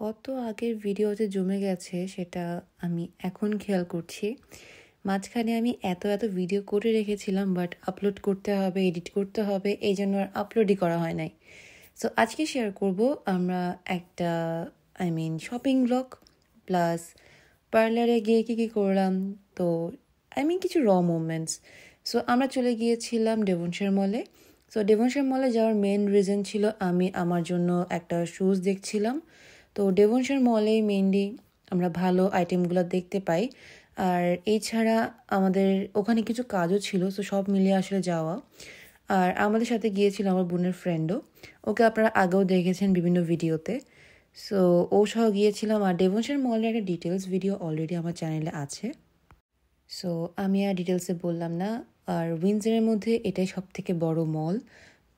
কত আগের ভিডিওতে জমে গেছে সেটা আমি এখন খেয়াল করছি। মাঝখানে আমি এত ভিডিও করে রেখেছিলাম, বাট আপলোড করতে হবে, এডিট করতে হবে, এই জন্য আর আপলোডই করা হয় নাই। সো আজকে শেয়ার করব আমরা একটা শপিং ব্লগ প্লাস পার্লারে গিয়ে কী করলাম। তো কিছু মোমেন্টস। সো আমরা চলে গিয়েছিলাম ডেভনশায়ার মলে। সো ডেভনশায়ার মলে যাওয়ার মেন রিজন ছিল আমি আমার জন্য একটা শুজ দেখছিলাম। তো ডেভনশায়ার মলে মেইনলি আমরা ভালো আইটেমগুলো দেখতে পাই। আর এছাড়া আমাদের ওখানে কিছু কাজও ছিল, সো সব মিলিয়ে আসলে যাওয়া। আর আমাদের সাথে গিয়েছিল আমার বোনের ফ্রেন্ডও, ওকে আপনারা আগেও দেখেছেন বিভিন্ন ভিডিওতে। সো ও সহ গিয়েছিলাম। আর ডেভনশায়ার মলের একটা ডিটেলস ভিডিও অলরেডি আমার চ্যানেলে আছে, সো আমি আর ডিটেলসে বললাম না। আর উইন্ডসরের মধ্যে এটাই সব থেকে বড় মল।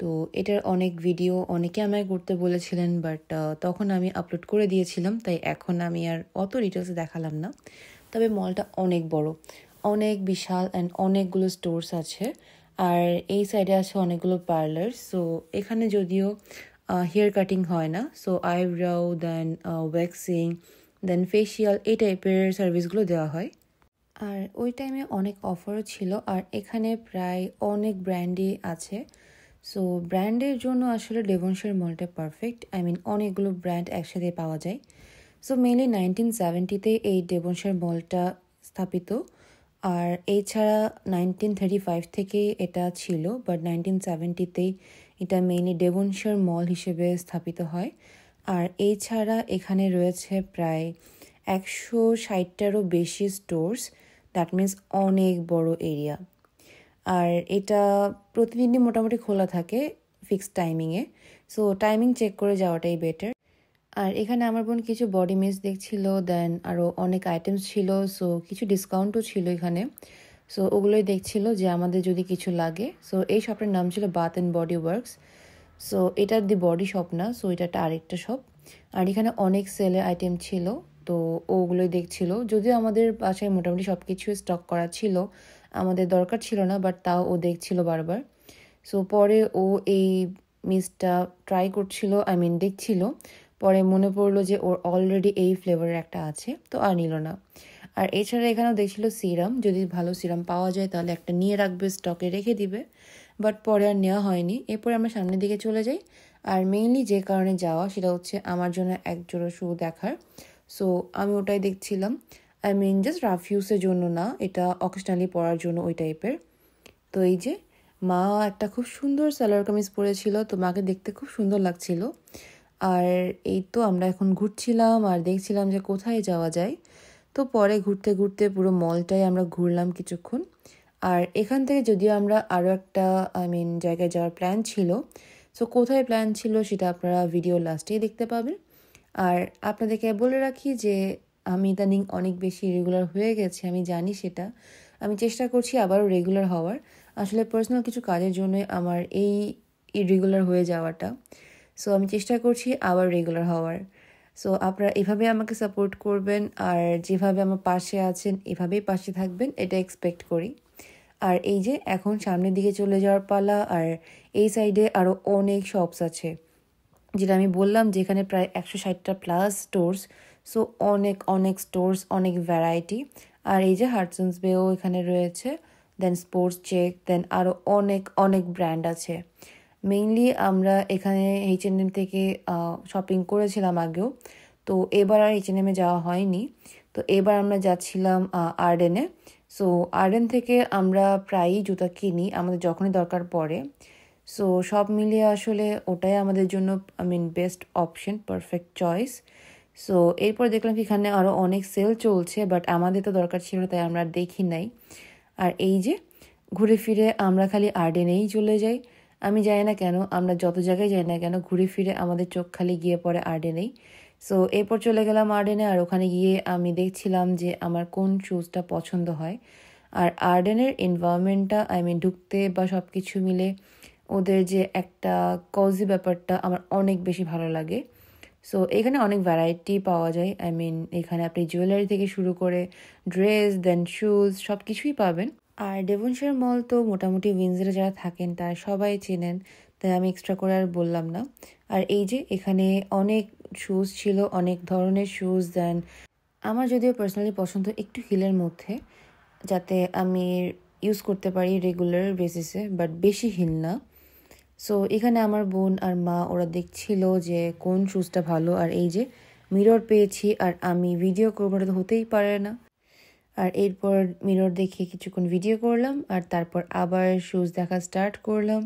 তো এটার অনেক ভিডিও অনেকে আমায় করতে বলেছিলেন, বাট তখন আমি আপলোড করে দিয়েছিলাম, তাই এখন আমি আর অত ডিটেলসে দেখালাম না। তবে মলটা অনেক বড়, অনেক বিশাল অ্যান্ড অনেকগুলো স্টোরস আছে। আর এই সাইডে আছে অনেকগুলো পার্লার। সো এখানে যদিও হেয়ার কাটিং হয় না, সো আইব্রাউ দেন ওয়্যাক্সিং দেন ফেসিয়াল এই টাইপের সার্ভিসগুলো দেওয়া হয়। আর ওই টাইমে অনেক অফারও ছিল। আর এখানে প্রায় অনেক ব্র্যান্ডই আছে। সো ব্র্যান্ডের জন্য আসলে ডেভনশায়ার মলটা পারফেক্ট। অনেকগুলো ব্র্যান্ড একসাথে পাওয়া যায়। সো মেনলি 1970-তে এই ডেভনশায়ার মলটা স্থাপিত। আর এছাড়া 1935 থেকে এটা ছিল, বাট 1970-তেই এটা মেইনলি ডেভনশায়ার মল হিসেবে স্থাপিত হয়। আর এছাড়া এখানে রয়েছে প্রায় 160টারও বেশি স্টোরস। দ্যাট মিন্স অনেক বড় এরিয়া। আর এটা প্রতিদিনই মোটামুটি খোলা থাকে ফিক্সড টাইমিংয়ে। সো টাইমিং চেক করে যাওয়াটাই বেটার। আর এখানে আমার বোন কিছু বডি মিস্ট দেখছিল, দেন আরও অনেক আইটেমস ছিল। সো কিছু ডিসকাউন্টও ছিল এখানে। সো ওগুলোই দেখছিল যে আমাদের যদি কিছু লাগে। সো এই শপের নাম ছিল bath and body works. So এটা দি বডি শপ না, সো এটা একটা আরেকটা শপ। আর এখানে অনেক সেলের আইটেম ছিল, তো ওগুলোই দেখছিল। যদিও আমাদের বাসায় মোটামুটি সব কিছু স্টক করা ছিল, আমাদের দরকার ছিল না, বাট তাও ও দেখছিল বারবার। সো পরে ও এই মিসটা ট্রাই করছিল, দেখছিল। পরে মনে পড়লো যে ওর অলরেডি এই ফ্লেভারের একটা আছে, তো আর নিল না। আর এছাড়া এখানেও দেখছিল সিরাম, যদি ভালো সিরাম পাওয়া যায় তাহলে একটা নিয়ে রাখবে, স্টকে রেখে দিবে। বাট পরে আর নেওয়া হয়নি। এরপরে আমরা সামনের দিকে চলে যাই। আর মেইনলি যে কারণে যাওয়া সেটা হচ্ছে আমার জন্য এক জোড়া শু দেখার। সো আমি ওটাই দেখছিলাম। জাস্ট রাফ ইউজের জন্য না, এটা অকেশনালি পরার জন্য ওই টাইপের। তো এই যে মা একটা খুব সুন্দর সালোয়ার কামিজ পরেছিল, তো মাকে দেখতে খুব সুন্দর লাগছিল। আর এই তো আমরা এখন ঘুরছিলাম আর দেখছিলাম যে কোথায় যাওয়া যায়। তো পরে ঘুরতে ঘুরতে পুরো মলটাই আমরা ঘুরলাম কিছুক্ষণ। আর এখান থেকে যদিও আমরা আরও একটা জায়গায় যাওয়ার প্ল্যান ছিল। সো কোথায় প্ল্যান ছিল সেটা আপনারা ভিডিও লাস্টেই দেখতে পাবেন। আর আপনাদেরকে বলে রাখি যে আমি ইদানিং অনেক বেশি রেগুলার হয়ে গেছে, আমি জানি সেটা। আমি চেষ্টা করছি আবারও রেগুলার হওয়ার। আসলে পার্সোনাল কিছু কাজের জন্যই আমার এই ইরেগুলার হয়ে যাওয়াটা। সো আমি চেষ্টা করছি আবার রেগুলার হওয়ার। সো আপনারা এভাবে আমাকে সাপোর্ট করবেন, আর যেভাবে আমার পাশে আছেন এভাবেই পাশে থাকবেন, এটা এক্সপেক্ট করি। আর এই যে এখন সামনের দিকে চলে যাওয়ার পালা। আর এই সাইডে আরও অনেক শপস আছে, যেটা আমি বললাম যেখানে প্রায় 160টা প্লাস স্টোরস। সো অনেক অনেক স্টোরস, অনেক ভ্যারাইটি। আর এই যে হাডসনস বেও এখানে রয়েছে, দেন স্পোর্টস চেক, দেন আরও অনেক অনেক ব্র্যান্ড আছে। মেইনলি আমরা এখানে H&M থেকে শপিং করেছিলাম আগেও, তো এবার আর H&M যাওয়া হয়নি। তো এবার আমরা যাচ্ছিলাম আর্ডেনে। সো আর্ডেন থেকে আমরা প্রায়ই জুতা কিনি আমাদের যখনই দরকার পড়ে। সো সব মিলিয়ে আসলে ওটাই আমাদের জন্য best option, perfect choice. So এরপর দেখলাম কি এখানে আরও অনেক সেল চলছে, বাট আমাদের তো দরকার ছিল তাই আমরা দেখি নাই। আর এই যে ঘুরে ফিরে আমরা খালি আর্ডেনেই চলে যাই। আমি জানি না কেন, আমরা যত জায়গায় যাই না কেন ঘুরে ফিরে আমাদের চোখ খালি গিয়ে পড়ে আর্ডেনেই। সো এরপর চলে গেলাম আর্ডেনে। আর ওখানে গিয়ে আমি দেখছিলাম যে আমার কোন শুজটা পছন্দ হয়। আর আর্ডেনের এনভায়রনমেন্টটা ঢুকতে বা সব কিছু মিলে ওদের যে একটা কজি ব্যাপারটা আমার অনেক বেশি ভালো লাগে। সো এখানে অনেক ভ্যারাইটি পাওয়া যায়। এখানে আপনি জুয়েলারি থেকে শুরু করে ড্রেস দেন শুজ সব কিছুই পাবেন। আর ডেভনশায়ার মল তো মোটামুটি উইন্ডসরে যারা থাকেন তারা সবাই চেনেন, তাই আমি এক্সট্রা করে আর বললাম না। আর এই যে এখানে অনেক শুজ ছিল, অনেক ধরনের শুজ। দেন আমার যদিও পার্সোনালি পছন্দ একটু হিলের মধ্যে, যাতে আমি ইউজ করতে পারি রেগুলার বেসিসে, বাট বেশি হিল না। সো এখানে আমার বোন আর মা ওরা দেখছিল যে কোন শুজটা ভালো। আর এই যে মিরর পেয়েছি, আর আমি ভিডিও করবো, এটা তো হতেই পারে না। আর এরপর মিরর দেখে কিছুক্ষণ ভিডিও করলাম, আর তারপর আবার শুজ দেখা স্টার্ট করলাম,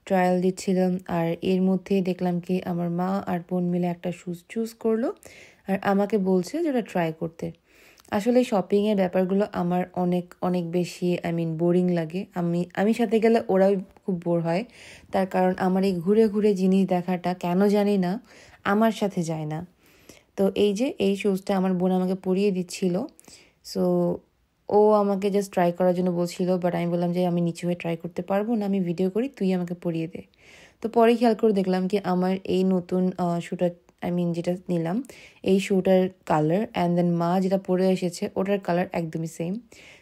ট্রায়াল দিচ্ছিলাম। আর এর মধ্যেই দেখলাম কি আমার মা আর বোন মিলে একটা শুজ চুজ করলো, আর আমাকে বলছে যে ওটা ট্রাই করতে। আসলে শপিংয়ের ব্যাপারগুলো আমার অনেক অনেক বেশি বোরিং লাগে। আমি সাথে গেলে ওরাও খুব বোর হয়, তার কারণ আমার এই ঘুরে ঘুরে জিনিস দেখাটা কেন জানি না আমার সাথে যায় না। তো এই যে এই শুজটা আমার বোন আমাকে পরিয়ে দিচ্ছিল। সো ও আমাকে জাস্ট ট্রাই করার জন্য বলছিল, বাট আমি বললাম যে আমি নিচে হয়ে ট্রাই করতে পারবো না, আমি ভিডিও করি, তুই আমাকে পরিয়ে দে। তো পরে খেয়াল করে দেখলাম কি আমার এই নতুন শুটা যেটা নিলাম, এই শুটার কালার অ্যান্ড দেন মা যেটা পরে এসেছে ওটার কালার একদমই সেম।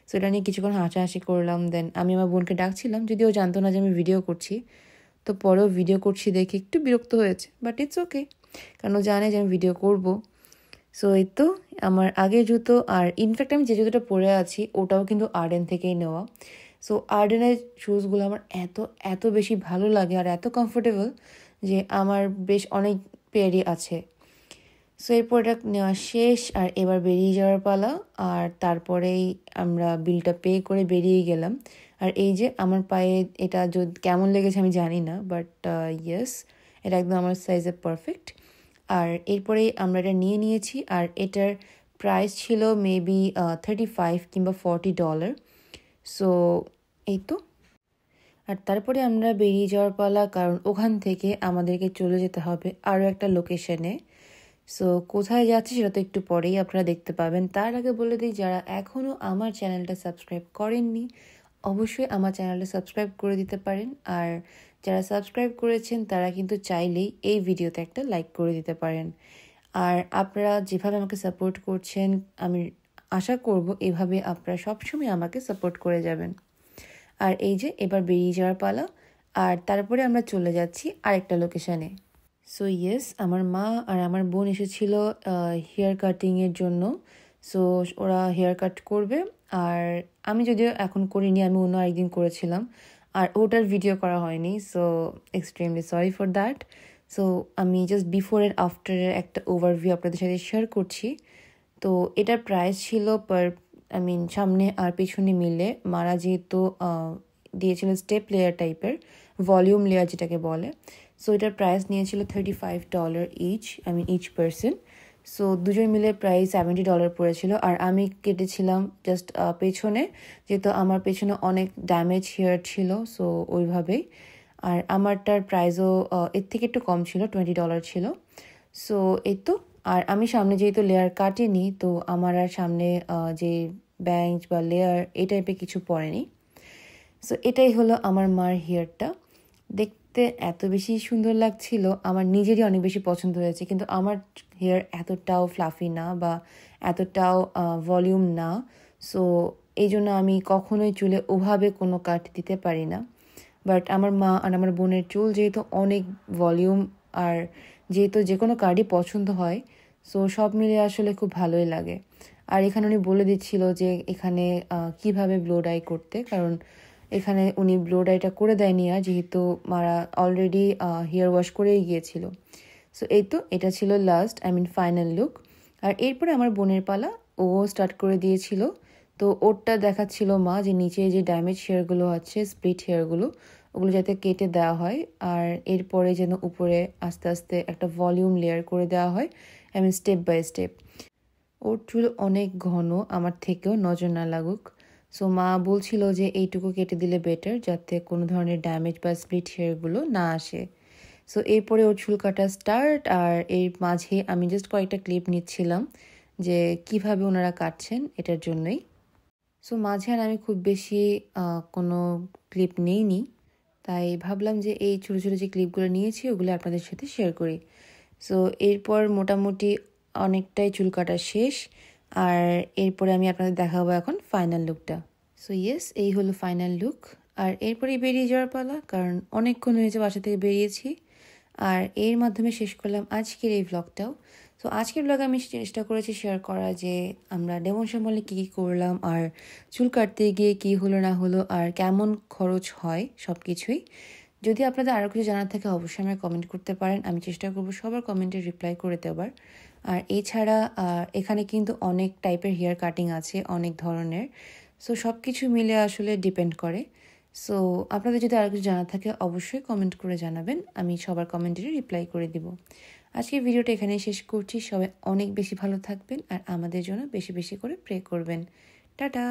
সো এটা নিয়ে কিছুক্ষণ হাসাহাসি করলাম। দেন আমি আমার বোনকে ডাকছিলাম, যদিও জানতো না যে আমি ভিডিও করছি। তো পরেও ভিডিও করছি দেখে একটু বিরক্ত হয়েছে, বাট ইটস ওকে, কারণ ও জানে যে আমি ভিডিও করবো। সো এই তো আমার আগের জুতো। আর ইনফ্যাক্ট আমি যে জুতোটা পরে আছি ওটাও কিন্তু আর্ডেন থেকেই নেওয়া। সো আর্ডেনের শুজগুলো আমার এত এত বেশি ভালো লাগে আর এত কমফোর্টেবল যে আমার বেশ অনেক পেয়ারই আছে। সো এরপর এটা নেওয়া শেষ, আর এবার বেরিয়ে যাওয়ার পালা। আর তারপরেই আমরা বিলটা পে করে বেরিয়ে গেলাম। আর এই যে আমার পায়ে এটা কেমন লেগেছে আমি জানি না, বাট ইয়েস, এটা একদম আমার সাইজে পারফেক্ট। আর এরপরেই আমরা এটা নিয়ে নিয়েছি, আর এটার প্রাইস ছিল মেবি $35 কিংবা $40। সো এই তো। আর তারপরে আমরা বেরিয়ে যাওয়ার পালা, কারণ ওখান থেকে আমাদেরকে চলে যেতে হবে আরও একটা লোকেশনে। সো কোথায় যাচ্ছে সেটা তো একটু পরেই আপনারা দেখতে পাবেন। তার আগে বলে দিই, যারা এখনও আমার চ্যানেলটা সাবস্ক্রাইব করেননি অবশ্যই আমার চ্যানেলটা সাবস্ক্রাইব করে দিতে পারেন। আর যারা সাবস্ক্রাইব করেছেন তারা কিন্তু চাইলেই এই ভিডিওতে একটা লাইক করে দিতে পারেন। আর আপনারা যেভাবে আমাকে সাপোর্ট করছেন, আমি আশা করব এভাবে আপনারা সবসময় আমাকে সাপোর্ট করে যাবেন। আর এই যে এবার বেরিয়ে যাওয়ার পালা, আর তারপরে আমরা চলে যাচ্ছি আরেকটা লোকেশনে। সো ইয়েস, আমার মা আর আমার বোন এসেছিল হেয়ার কাটিংয়ের জন্য। সো ওরা হেয়ার কাট করবে, আর আমি যদিও এখন করিনি, আমি অন্য আরেকদিন করেছিলাম, আর ওটার ভিডিও করা হয়নি। So extremely sorry for that. So আমি জাস্ট বিফোর অ্যান্ড আফটারের একটা ওভারভিউ আপনাদের সাথে শেয়ার করছি। তো এটার প্রাইস ছিল সামনে আর পেছনে মিলে, মারা যেহেতু দিয়েছিল স্টেপ লেয়ার টাইপের, ভলিউম লেয়ার যেটাকে বলে। সো এটার প্রাইস নিয়েছিল $35 ইচ পার্সন। সো দুজন মিলে প্রায় $70 পড়েছিল। আর আমি কেটেছিলাম জাস্ট পেছনে, যেহেতু আমার পেছনে অনেক ড্যামেজ হেয়ার ছিল, সো ওইভাবেই। আর আমারটার প্রাইসও এর থেকে একটু কম ছিল, $20 ছিল। সো এই তো। আর আমি সামনে যেহেতু লেয়ার কাটিনি, তো আমার আর সামনে যে ব্যাঞ্চ বা লেয়ার এই টাইপের কিছু পড়েনি। সো এটাই হলো আমার মার হেয়ারটা। দেখতে এত বেশি সুন্দর লাগছিল, আমার নিজেরই অনেক বেশি পছন্দ হয়েছে। কিন্তু আমার হেয়ার এতটাও ফ্লাফি না বা এতটাও ভলিউম না। সো এই জন্য আমি কখনোই চুলে ওভাবে কোনো কাট দিতে পারি না। বাট আমার মা আর আমার বোনের চুল যেহেতু অনেক ভলিউম, আর যেহেতু যে কোনো কার্ডই পছন্দ হয়, সো সব মিলে আসলে খুব ভালোই লাগে। আর এখানে উনি বলে দিচ্ছিল যে এখানে কিভাবে ব্লো ডাই করতে, কারণ এখানে উনি ব্লো ডাইটা করে দেয়নি, আর যেহেতু মারা অলরেডি হেয়ার ওয়াশ করেই গিয়েছিল। সো এই তো, এটা ছিল লাস্ট ফাইনাল লুক। আর এরপরে আমার বোনের পালা, ও স্টার্ট করে দিয়েছিল। তো ওরটা দেখাচ্ছিল মা যে নিচে যে ড্যামেজ হেয়ারগুলো আছে, স্প্লিট হেয়ারগুলো, ওগুলো যাতে কেটে দেওয়া হয়, আর এরপরে যেন উপরে আস্তে আস্তে একটা ভলিউম লেয়ার করে দেওয়া হয়, স্টেপ বাই স্টেপ। ওর চুল অনেক ঘন, আমার থেকেও নজর না লাগুক। সো মা বলছিল যে এইটুকু কেটে দিলে বেটার, যাতে কোনো ধরনের ড্যামেজ বা স্প্লিট হেয়ারগুলো না আসে। সো এরপরে ওর চুল কাটা স্টার্ট, আর এর মাঝে আমি জাস্ট কয়েকটা ক্লিপ নিচ্ছিলাম যে কিভাবে ওনারা কাটছেন এটার জন্যই। সো মাঝে আর আমি খুব বেশি কোনো ক্লিপ নেইনি, তাই ভাবলাম যে এই ছোটো ছোটো যে ক্লিপগুলো নিয়েছি ওগুলো আপনাদের সাথে শেয়ার করি। সো এরপর মোটামুটি অনেকটাই চুল কাটা শেষ, আর এরপরে আমি আপনাদের দেখাবো এখন ফাইনাল লুকটা। সো ইয়েস, এই হলো ফাইনাল লুক। আর এরপরেই বেরিয়ে যাওয়ার পালা, কারণ অনেকক্ষণ হয়েছে বাসা থেকে বেরিয়েছি। আর এর মাধ্যমে শেষ করলাম আজকের এই ব্লগটাও। তো আজকের ব্লগে আমি চেষ্টা করেছি শেয়ার করা যে আমরা ডেমনশন মলে কী কী করলাম, আর চুল কাটতে গিয়ে কী হলো না হলো, আর কেমন খরচ হয় সব কিছুই। যদি আপনাদের আরও কিছু জানার থাকে অবশ্যই আমায় কমেন্ট করতে পারেন, আমি চেষ্টা করব সবার কমেন্টে রিপ্লাই করে দেওয়ার। আর এছাড়া এখানে কিন্তু অনেক টাইপের হেয়ার কাটিং আছে, অনেক ধরনের। সো সব কিছু মিলে আসলে ডিপেন্ড করে। সো আপনাদের যদি আরও কিছু জানার থাকে অবশ্যই কমেন্ট করে জানাবেন, আমি সবার কমেন্টেরই রিপ্লাই করে দিব। আজকের ভিডিওটা এখানেই শেষ করছি। সবাই অনেক বেশি ভালো থাকবেন আর আমাদের জন্য বেশি বেশি করে প্রে করবেন। টাটা।